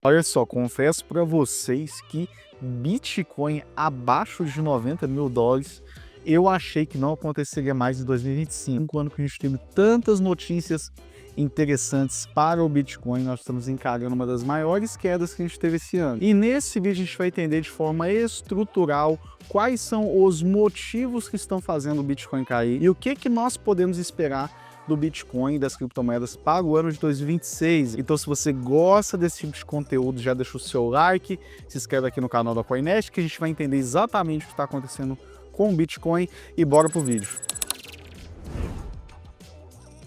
Olha só, confesso para vocês que Bitcoin abaixo de US$ 90.000, eu achei que não aconteceria mais em 2025, ano que a gente teve tantas notícias interessantes para o Bitcoin. Nós estamos encarando uma das maiores quedas que a gente teve esse ano. E nesse vídeo a gente vai entender de forma estrutural quais são os motivos que estão fazendo o Bitcoin cair e o que nós podemos esperar do Bitcoin e das criptomoedas para o ano de 2026. Então, se você gosta desse tipo de conteúdo, já deixa o seu like, se inscreve aqui no canal da Coinest, que a gente vai entender exatamente o que está acontecendo com o Bitcoin e bora pro vídeo.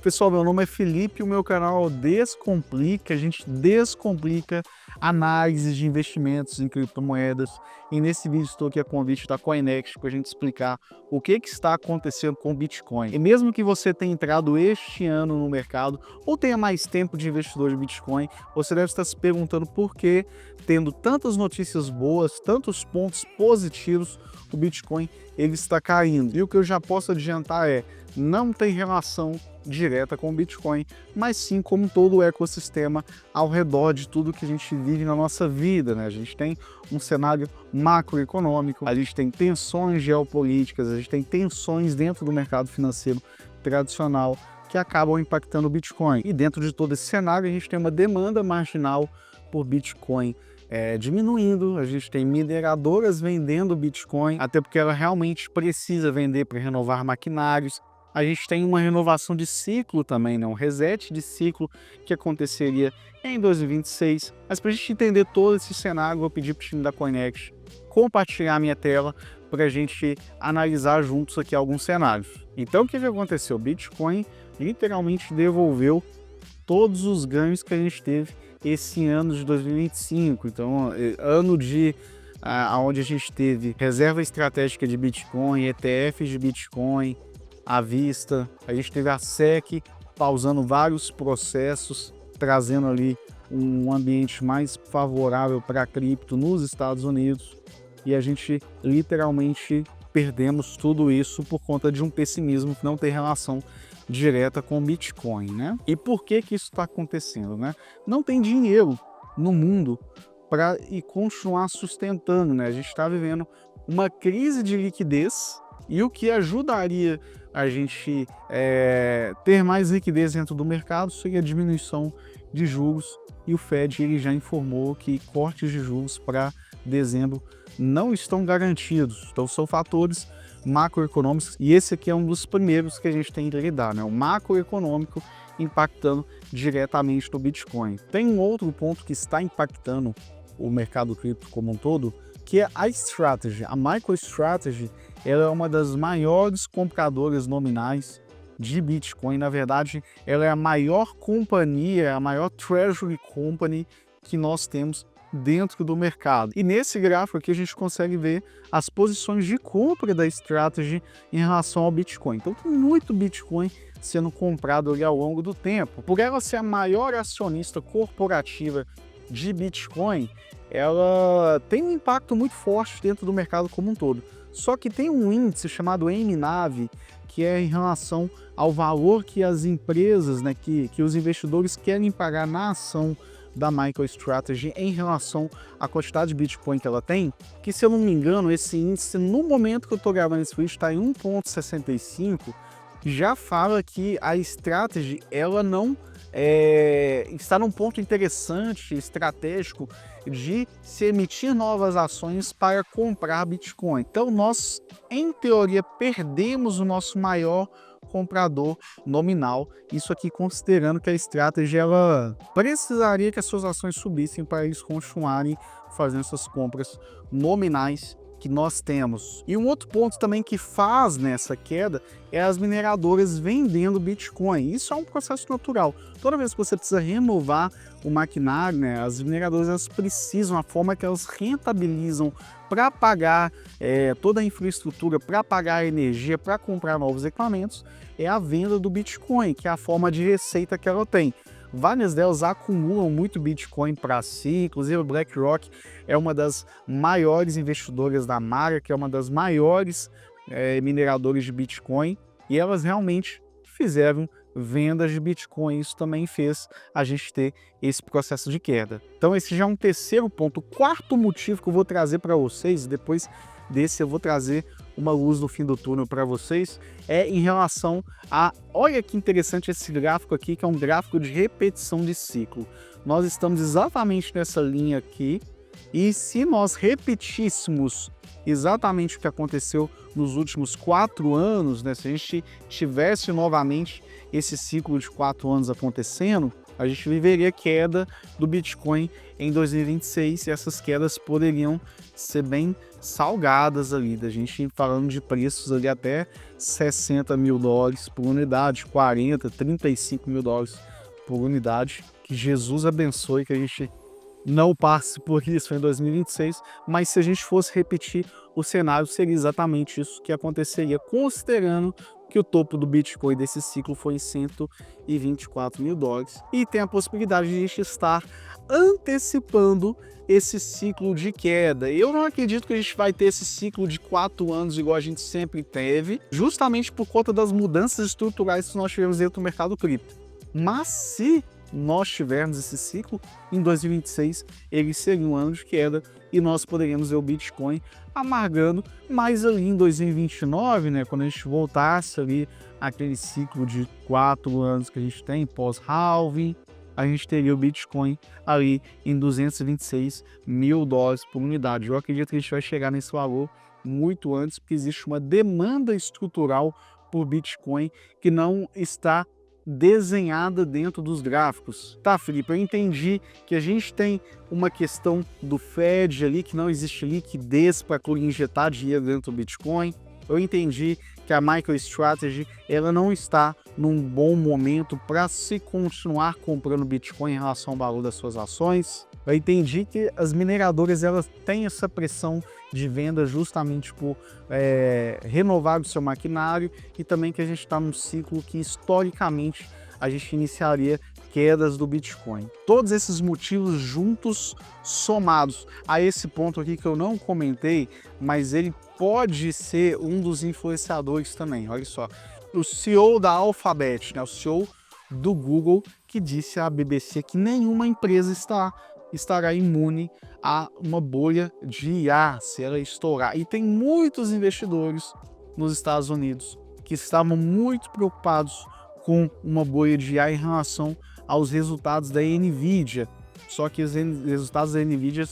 Pessoal, meu nome é Felipe, o meu canal Descomplica, a gente descomplica análises de investimentos em criptomoedas, e nesse vídeo estou aqui a convite da Coinext para a gente explicar o que está acontecendo com o Bitcoin. E mesmo que você tenha entrado este ano no mercado ou tenha mais tempo de investidor de Bitcoin, você deve estar se perguntando por que, tendo tantas notícias boas, tantos pontos positivos, o Bitcoin ele está caindo. E o que eu já posso adiantar é, não tem relação direta com o Bitcoin, mas sim como todo o ecossistema ao redor de tudo que a gente vive na nossa vida, né? A gente tem um cenário macroeconômico, a gente tem tensões geopolíticas, a gente tem tensões dentro do mercado financeiro tradicional que acabam impactando o Bitcoin. E dentro de todo esse cenário, a gente tem uma demanda marginal por Bitcoin diminuindo, a gente tem mineradoras vendendo Bitcoin, até porque ela realmente precisa vender para renovar maquinários. A gente tem uma renovação de ciclo também, né? Um reset de ciclo que aconteceria em 2026. Mas para a gente entender todo esse cenário, eu vou pedir para o time da Coinext compartilhar a minha tela para a gente analisar juntos aqui alguns cenários. Então, o que aconteceu? O Bitcoin literalmente devolveu todos os ganhos que a gente teve esse ano de 2025. Então, ano de onde a gente teve reserva estratégica de Bitcoin, ETFs de Bitcoin à vista, a gente teve a SEC pausando vários processos, trazendo ali um ambiente mais favorável para a cripto nos Estados Unidos, e a gente literalmente perdemos tudo isso por conta de um pessimismo que não tem relação direta com o Bitcoin, né? E por que isso está acontecendo, né? Não tem dinheiro no mundo para continuar sustentando, né? A gente está vivendo uma crise de liquidez, e o que ajudaria a gente ter mais liquidez dentro do mercado seria a diminuição de juros, e o Fed ele já informou que cortes de juros para dezembro não estão garantidos. Então são fatores macroeconômicos, e esse aqui é um dos primeiros que a gente tem que lidar, né? O macroeconômico impactando diretamente no Bitcoin. Tem um outro ponto que está impactando o mercado cripto como um todo, que é a Strategy. A MicroStrategy, ela é uma das maiores compradoras nominais de Bitcoin. Na verdade, ela é a maior companhia, a maior treasury company que nós temos dentro do mercado. E nesse gráfico aqui a gente consegue ver as posições de compra da Strategy em relação ao Bitcoin. Então tem muito Bitcoin sendo comprado ali ao longo do tempo. Por ela ser a maior acionista corporativa de Bitcoin, ela tem um impacto muito forte dentro do mercado como um todo. Só que tem um índice chamado MNAV, que é em relação ao valor que as empresas, né, que os investidores querem pagar na ação da MicroStrategy em relação à quantidade de Bitcoin que ela tem, que, se eu não me engano, esse índice, no momento que eu estou gravando esse vídeo, está em 1,65, já fala que a Strategy, ela não está num ponto interessante, estratégico, de se emitir novas ações para comprar Bitcoin. Então nós, em teoria, perdemos o nosso maior comprador nominal, isso aqui considerando que a Strategy ela precisaria que as suas ações subissem para eles continuarem fazendo essas compras nominais que nós temos. E um outro ponto também que faz nessa queda é as mineradoras vendendo Bitcoin. Isso é um processo natural. Toda vez que você precisa renovar o maquinário, né, as mineradoras elas precisam, a forma que elas rentabilizam para pagar toda a infraestrutura, para pagar a energia, para comprar novos equipamentos, é a venda do Bitcoin, que é a forma de receita que ela tem. Várias delas acumulam muito Bitcoin para si, inclusive a BlackRock é uma das maiores investidoras da Mara, que é uma das maiores mineradoras de Bitcoin, e elas realmente fizeram vendas de Bitcoin. Isso também fez a gente ter esse processo de queda. Então esse já é um terceiro ponto. O quarto motivo que eu vou trazer para vocês, depois desse eu vou trazer uma luz no fim do túnel para vocês, é em relação a, olha que interessante esse gráfico aqui, que é um gráfico de repetição de ciclo. Nós estamos exatamente nessa linha aqui, e se nós repetíssemos exatamente o que aconteceu nos últimos 4 anos, né, se a gente tivesse novamente esse ciclo de 4 anos acontecendo, a gente viveria queda do Bitcoin em 2026 e essas quedas poderiam ser bem salgadas ali, da gente falando de preços ali até 60 mil dólares por unidade, 40, 35 mil dólares por unidade. Que Jesus abençoe que a gente não passe por isso em 2026, mas se a gente fosse repetir o cenário, seria exatamente isso que aconteceria, considerando que o topo do Bitcoin desse ciclo foi em 124 mil dólares. E tem a possibilidade de a gente estar antecipando esse ciclo de queda. Eu não acredito que a gente vai ter esse ciclo de 4 anos igual a gente sempre teve, justamente por conta das mudanças estruturais que nós tivemos dentro do mercado cripto. Mas se nós tivermos esse ciclo, em 2026 ele seria um ano de queda e nós poderíamos ver o Bitcoin amargando, mas ali em 2029, né, quando a gente voltasse ali aquele ciclo de 4 anos que a gente tem pós-halving, a gente teria o Bitcoin ali em 226 mil dólares por unidade. Eu acredito que a gente vai chegar nesse valor muito antes, porque existe uma demanda estrutural por Bitcoin que não está desenhada dentro dos gráficos. Tá, Felipe, eu entendi que a gente tem uma questão do Fed ali, que não existe liquidez para injetar dinheiro dentro do Bitcoin. Eu entendi que a MicroStrategy ela não está num bom momento para se continuar comprando Bitcoin em relação ao valor das suas ações. Eu entendi que as mineradoras elas têm essa pressão de venda justamente por renovar o seu maquinário e também que a gente está num ciclo que historicamente a gente iniciaria quedas do Bitcoin. Todos esses motivos juntos, somados a esse ponto aqui que eu não comentei, mas ele pode ser um dos influenciadores também. Olha só, o CEO da Alphabet, né, o CEO do Google, que disse à BBC que nenhuma empresa estará imune a uma bolha de IA se ela estourar. E tem muitos investidores nos Estados Unidos que estavam muito preocupados com uma bolha de IA em relação aos resultados da NVIDIA. Só que os resultados da NVIDIA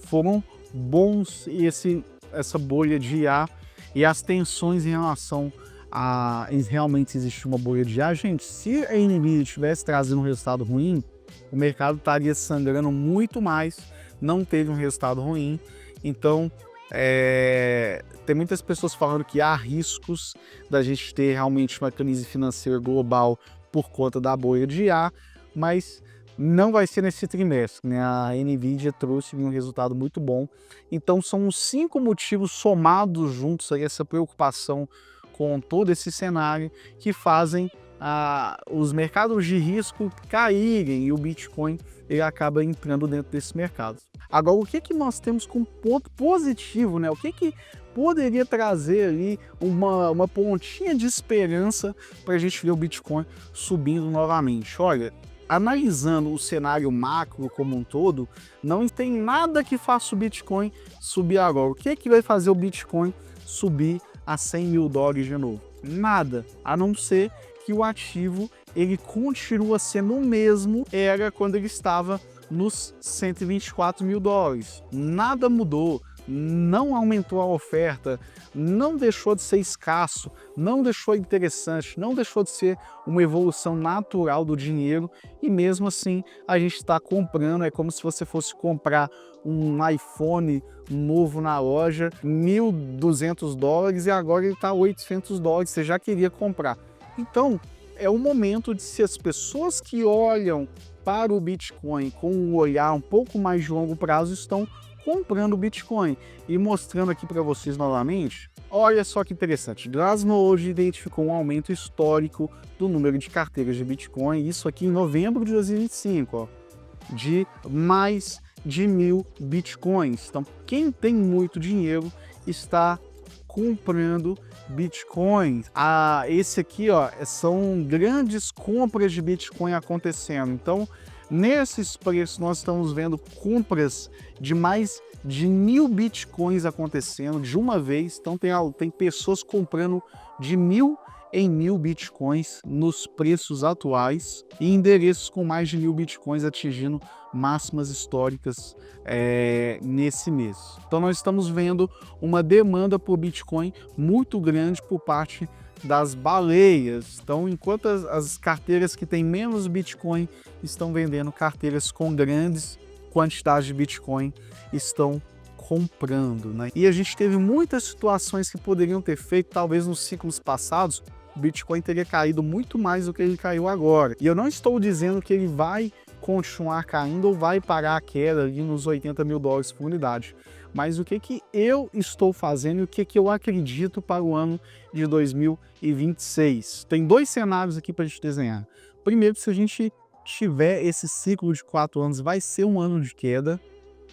foram bons e essa bolha de IA e as tensões em relação a realmente existir uma bolha de IA. Gente, se a NVIDIA tivesse trazido um resultado ruim, o mercado estaria sangrando muito mais, não teve um resultado ruim. Então, tem muitas pessoas falando que há riscos da gente ter realmente uma crise financeira global por conta da bolha de IA, mas não vai ser nesse trimestre, né? A NVIDIA trouxe um resultado muito bom. Então, são os 5 motivos somados juntos aí, essa preocupação com todo esse cenário que fazem os mercados de risco caírem e o Bitcoin ele acaba entrando dentro desse mercado. Agora, o que nós temos como ponto positivo, né? O que poderia trazer ali uma pontinha de esperança para a gente ver o Bitcoin subindo novamente? Olha, analisando o cenário macro como um todo, não tem nada que faça o Bitcoin subir agora. O que vai fazer o Bitcoin subir a 100 mil dólares de novo? Nada, a não ser que o ativo ele continua sendo o mesmo era quando ele estava nos 124 mil dólares. Nada mudou, não aumentou a oferta, não deixou de ser escasso, não deixou interessante, não deixou de ser uma evolução natural do dinheiro e mesmo assim a gente está comprando. É como se você fosse comprar um iPhone novo na loja, 1.200 dólares e agora ele está 800 dólares, você já queria comprar. Então, é o momento de, se as pessoas que olham para o Bitcoin com um olhar um pouco mais de longo prazo estão comprando o Bitcoin. E mostrando aqui para vocês novamente, olha só que interessante, Glassnode identificou um aumento histórico do número de carteiras de Bitcoin, isso aqui em novembro de 2025, ó, de mais de 1.000 Bitcoins. Então, quem tem muito dinheiro está comprando Bitcoin. Esse aqui, ó, são grandes compras de Bitcoin acontecendo. Então, nesses preços, nós estamos vendo compras de mais de 1.000 Bitcoins acontecendo de uma vez. Então, tem pessoas comprando de 1.000 em 1.000 Bitcoins nos preços atuais e endereços com mais de 1.000 Bitcoins atingindo máximas históricas nesse mês. Então, nós estamos vendo uma demanda por Bitcoin muito grande por parte das baleias. Então, enquanto as carteiras que têm menos Bitcoin estão vendendo, carteiras com grandes quantidades de Bitcoin estão comprando, né? E a gente teve muitas situações que poderiam ter feito, talvez nos ciclos passados, o Bitcoin teria caído muito mais do que ele caiu agora. E eu não estou dizendo que ele vai continuar caindo ou vai parar a queda ali nos 80 mil dólares por unidade. Mas o que eu estou fazendo e o que eu acredito para o ano de 2026? Tem dois cenários aqui para a gente desenhar. Primeiro, se a gente tiver esse ciclo de 4 anos, vai ser um ano de queda.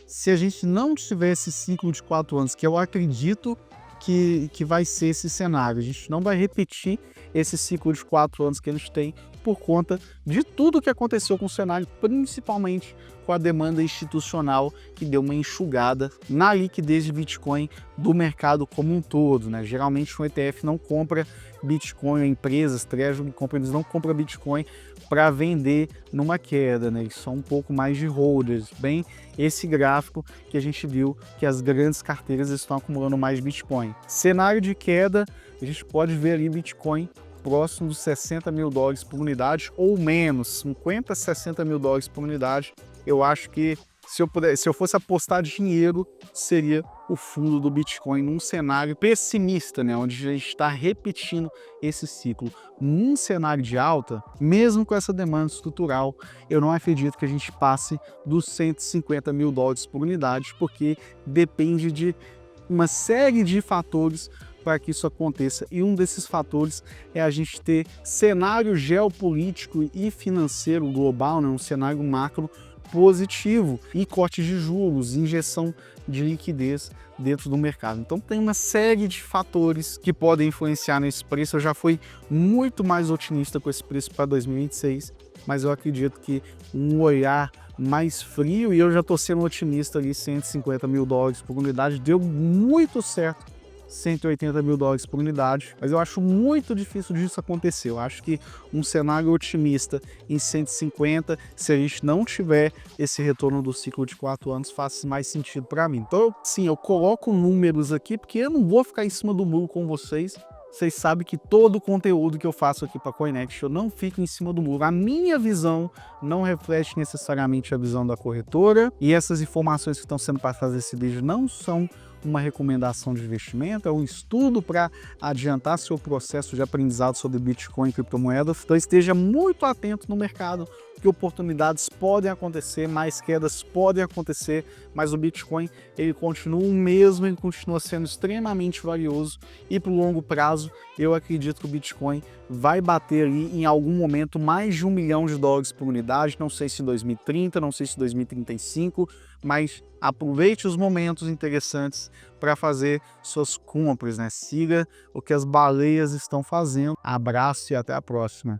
Se a gente não tiver esse ciclo de 4 anos, que eu acredito que vai ser esse cenário, a gente não vai repetir esse ciclo de 4 anos que a gente tem por conta de tudo que aconteceu com o cenário, principalmente com a demanda institucional que deu uma enxugada na liquidez de Bitcoin do mercado como um todo, né? Geralmente o ETF não compra Bitcoin, empresas, Treasury Companies não compra Bitcoin para vender numa queda, né? Eles são um pouco mais de holders, bem esse gráfico que a gente viu que as grandes carteiras estão acumulando mais Bitcoin. Cenário de queda, a gente pode ver ali Bitcoin próximo dos 60 mil dólares por unidade ou menos, 50, 60 mil dólares por unidade. Eu acho que se eu fosse apostar dinheiro, seria o fundo do Bitcoin num cenário pessimista, né, onde a gente está repetindo esse ciclo. Num cenário de alta, mesmo com essa demanda estrutural, eu não acredito que a gente passe dos 150 mil dólares por unidade, porque depende de uma série de fatores para que isso aconteça, e um desses fatores é a gente ter cenário geopolítico e financeiro global, né, um cenário macro positivo e corte de juros, injeção de liquidez dentro do mercado. Então tem uma série de fatores que podem influenciar nesse preço. Eu já fui muito mais otimista com esse preço para 2026, mas eu acredito que um olhar mais frio, e eu já estou sendo otimista ali, 150 mil dólares por unidade, deu muito certo 180 mil dólares por unidade, mas eu acho muito difícil disso acontecer. Eu acho que um cenário otimista em 150, se a gente não tiver esse retorno do ciclo de 4 anos, faz mais sentido para mim. Então, sim, eu coloco números aqui, porque eu não vou ficar em cima do muro com vocês. Vocês sabem que todo o conteúdo que eu faço aqui para Coinext, eu não fico em cima do muro. A minha visão não reflete necessariamente a visão da corretora, e essas informações que estão sendo passadas nesse vídeo não são uma recomendação de investimento, é um estudo para adiantar seu processo de aprendizado sobre Bitcoin e criptomoedas. Então esteja muito atento no mercado, que oportunidades podem acontecer, mais quedas podem acontecer, mas o Bitcoin ele continua o mesmo, ele continua sendo extremamente valioso, e para o longo prazo eu acredito que o Bitcoin vai bater ali em algum momento mais de $1 milhão por unidade, não sei se em 2030, não sei se em 2035, mas aproveite os momentos interessantes para fazer suas compras, né? Siga o que as baleias estão fazendo. Abraço e até a próxima.